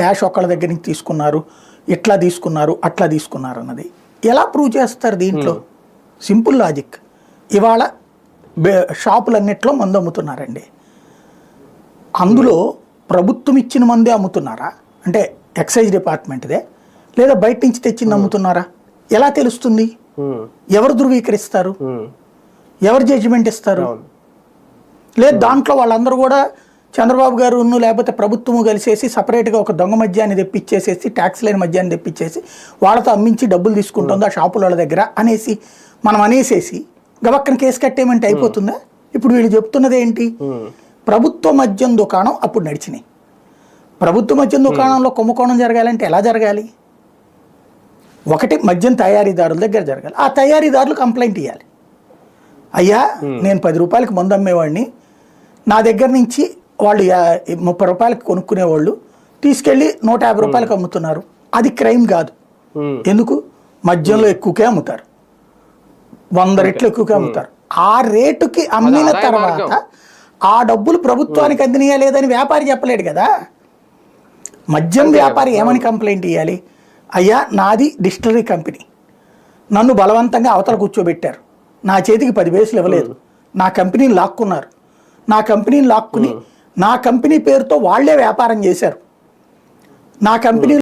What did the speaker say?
Cash ఒకళ్ళ దగ్గర నుంచి తీసుకున్నారు, ఇట్లా తీసుకున్నారు, అట్లా తీసుకున్నారు అన్నది ఎలా ప్రూవ్ చేస్తారు దీంట్లో? Simple logic. ఇవాళ షాపులన్నిట్లో మందు అమ్ముతున్నారండి. అందులో ప్రభుత్వం ఇచ్చిన మందే అమ్ముతున్నారా అంటే ఎక్సైజ్ డిపార్ట్మెంట్దే, లేదా బయట నుంచి తెచ్చింది అమ్ముతున్నారా? ఎలా తెలుస్తుంది? ఎవరు ధృవీకరిస్తారు? ఎవరు జడ్జిమెంట్ ఇస్తారు? లేదు దాంట్లో వాళ్ళందరూ కూడా చంద్రబాబు గారు లేకపోతే ప్రభుత్వము కలిసేసి సపరేట్గా ఒక దొంగ మద్యాన్ని తెప్పించేసేసి, ట్యాక్స్ లేని మద్యాన్ని తెప్పించేసి వాళ్ళతో అమ్మించి డబ్బులు తీసుకుంటుంది ఆ షాపుల వాళ్ళ దగ్గర అనేసి మనం అనేసేసి గబక్కన కేసు కట్టేయమంటే అయిపోతుందా? ఇప్పుడు వీళ్ళు చెప్తున్నది ఏంటి? ప్రభుత్వ మద్యం దుకాణం అప్పుడు నడిచినాయి. ప్రభుత్వ మద్యం దుకాణంలో కుంభకోణం జరగాలంటే ఎలా జరగాలి? ఒకటి మద్యం తయారీదారుల దగ్గర జరగాలి. ఆ తయారీదారులు కంప్లైంట్ ఇవ్వాలి. అయ్యా నేను 10 రూపాయలకి మందు అమ్మేవాడిని, నా దగ్గర నుంచి వాళ్ళు 30 రూపాయలకి కొనుక్కునేవాళ్ళు తీసుకెళ్ళి 150 రూపాయలకి అమ్ముతున్నారు. అది క్రైమ్ కాదు. ఎందుకు? మద్యంలో ఎక్కువకే అమ్ముతారు, 100 రెట్లు ఎక్కువగా అమ్ముతారు. ఆ రేటుకి అమ్మిన తర్వాత ఆ డబ్బులు ప్రభుత్వానికి అందినయా లేదని వ్యాపారి చెప్పలేడు కదా. మద్యం వ్యాపారి ఏమని కంప్లైంట్ ఇవ్వాలి? అయ్యా నాది డిస్టిలరీ కంపెనీ, నన్ను బలవంతంగా అవతల కూర్చోబెట్టారు, నా చేతికి 10 పైసలు ఇవ్వలేదు, నా కంపెనీని లాక్కున్నారు, నా కంపెనీని లాక్కుని నా కంపెనీ పేరుతో వాళ్లే వ్యాపారం చేశారు, నా కంపెనీ